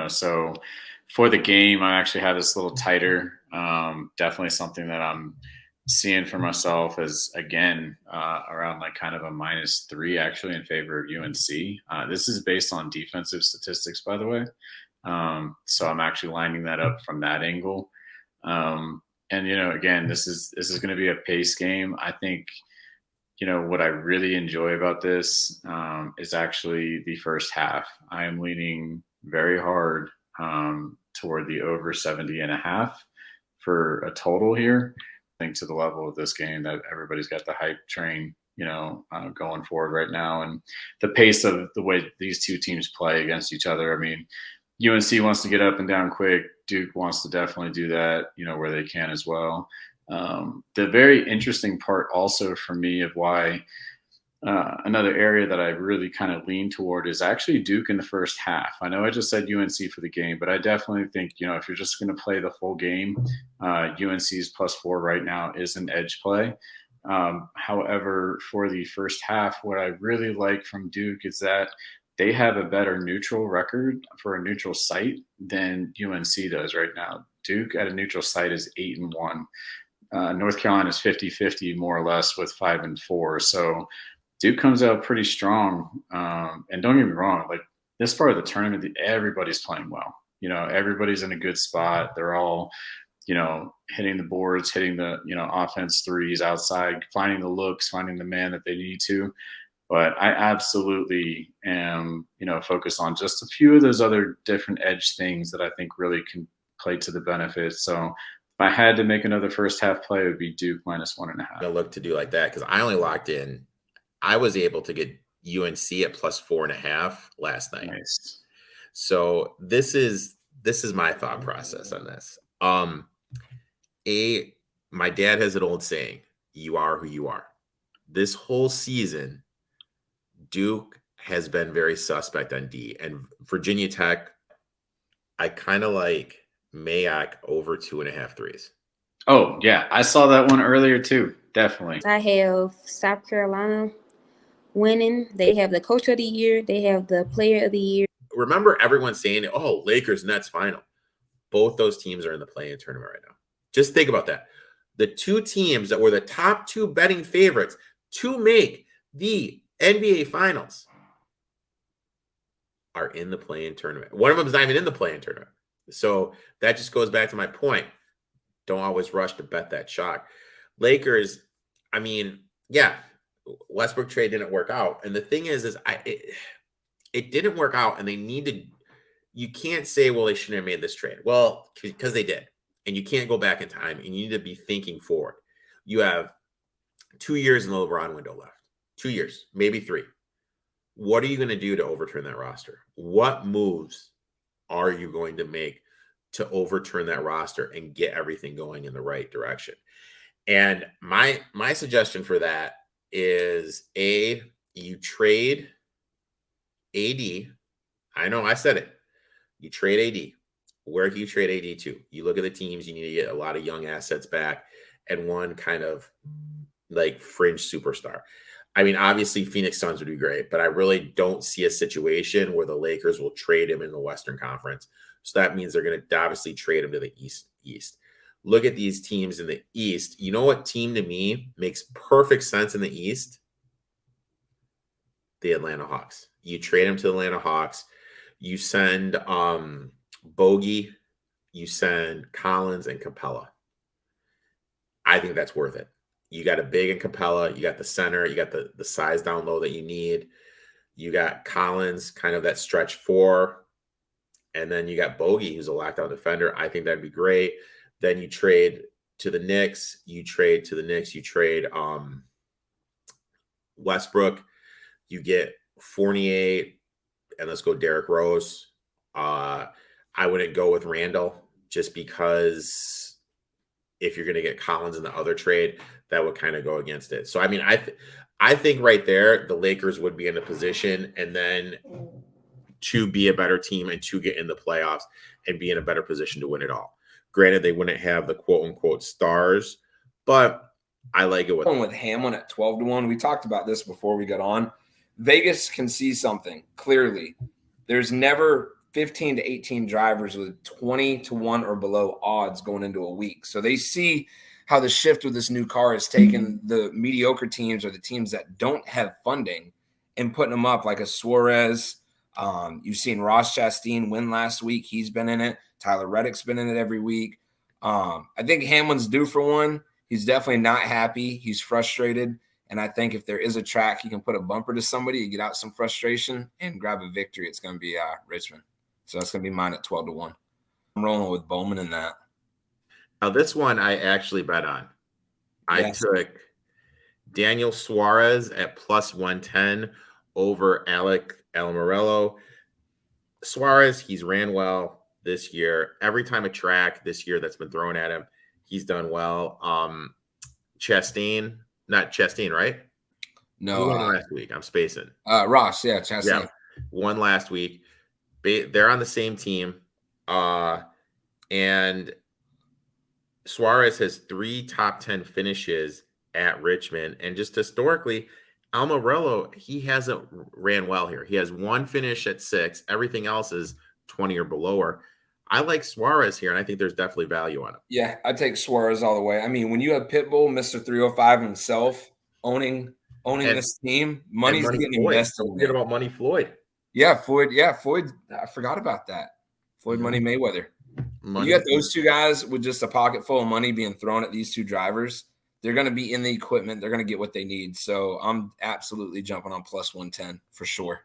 So for the game, I actually have this a little tighter. Definitely something that I'm seeing for myself as again around like kind of a -3 actually in favor of UNC. This is based on defensive statistics, by the way. So I'm actually lining that up from that angle. And again, this is going to be a pace game. I think what I really enjoy about this is actually the first half. I am leaning very hard toward the over 70.5 for a total here. I think to the level of this game that everybody's got the hype train, going forward right now, and the pace of the way these two teams play against each other. I mean, UNC wants to get up and down quick. Duke wants to definitely do that, where they can as well. The very interesting part also for me of why another area that I really kind of lean toward is actually Duke in the first half. I know I just said UNC for the game, but I definitely think, if you're just going to play the full game, UNC's +4 right now is an edge play. However, for the first half, what I really like from Duke is that they have a better neutral record for a neutral site than UNC does right now. Duke at a neutral site is 8-1. North Carolina is 50-50 more or less with 5-4. So Duke comes out pretty strong. And don't get me wrong, like this part of the tournament, everybody's playing well. Everybody's in a good spot. They're all, hitting the boards, hitting the, offense threes outside, finding the looks, finding the man that they need to. But I absolutely am, focused on just a few of those other different edge things that I think really can play to the benefit. So if I had to make another first half play, it would be Duke -1.5. I look to do like that because I only locked in. I was able to get UNC at +4.5 last night. Nice. So this is my thought process on this. My dad has an old saying, "You are who you are." This whole season, Duke has been very suspect on D, and Virginia Tech, I kind of like Mayock over 2.5 threes. Oh yeah, I saw that one earlier too. Definitely. I have South Carolina winning. They have the coach of the year. They have the player of the year. Remember everyone saying, "Oh, Lakers Nets final." Both those teams are in the play-in tournament right now. Just think about that. The two teams that were the top two betting favorites to make the NBA Finals are in the play-in tournament. One of them is not even in the play-in tournament. So that just goes back to my point. Don't always rush to bet that shot. Lakers, I mean, yeah, Westbrook trade didn't work out. And the thing is it didn't work out, and they needed. You can't say, well, they shouldn't have made this trade. Well, because they did. And you can't go back in time, and you need to be thinking forward. You have 2 years in the LeBron window left. 2 years, maybe 3. What are you going to do to overturn that roster? What moves are you going to make to overturn that roster and get everything going in the right direction? And my suggestion for that is you trade AD. I know I said it. You trade AD. Where do you trade AD to? You look at the teams, you need to get a lot of young assets back and one kind of like fringe superstar. I mean, obviously Phoenix Suns would be great, but I really don't see a situation where the Lakers will trade him in the Western Conference. So that means they're going to obviously trade him to the East. Look at these teams in the East. You know what team to me makes perfect sense in the East? The Atlanta Hawks. You trade him to the Atlanta Hawks. You send Bogey, you send Collins and Capella. I think that's worth it. You got a big in Capella, you got the center, you got the size down low that you need. You got Collins, kind of that stretch 4. And then you got Bogey, who's a lockdown defender. I think that'd be great. Then you trade to the Knicks. You trade Westbrook. You get Fournier, and let's go Derrick Rose. I wouldn't go with Randall just because if you're going to get Collins in the other trade, that would kind of go against it. So, I mean, I think right there, the Lakers would be in a position and then to be a better team and to get in the playoffs and be in a better position to win it all. Granted, they wouldn't have the quote unquote stars, but I like it with Hamlin at 12-1. We talked about this before we got on. Vegas can see something clearly. There's never 15 to 18 drivers with 20 to 1 or below odds going into a week. So they see how the shift with this new car has taken the mediocre teams or the teams that don't have funding and putting them up like a Suarez. You've seen Ross Chastain win last week. He's been in it. Tyler Reddick's been in it every week. I think Hamlin's due for one. He's definitely not happy. He's frustrated. And I think if there is a track, he can put a bumper to somebody and get out some frustration and grab a victory. It's going to be Richmond. So that's going to be mine at 12 to 1. I'm rolling with Bowman in that. Now, this one I actually bet on. Yes. I took Daniel Suarez at plus 110 over Alec Almirola. Suarez, he's ran well this year. Every time a track this year that's been thrown at him, he's done well. Chastain, not Chastain, right? No. Who won last week? I'm spacing. Ross, yeah, Chastain. Yeah, won last week. They're on the same team. And Suarez has 3 top 10 finishes at Richmond. And just historically, Almirola, he hasn't ran well here. He has 1 finish at 6. Everything else is 20 or below. I like Suarez here, and I think there's definitely value on him. Yeah, I take Suarez all the way. I mean, when you have Pitbull, Mr. 305 himself owning this team, money's getting invested. Don't forget about Money Floyd. Yeah, Floyd. I forgot about that. Floyd Money Mayweather. You got those two guys with just a pocket full of money being thrown at these two drivers. They're going to be in the equipment. They're going to get what they need. So I'm absolutely jumping on plus 110 for sure.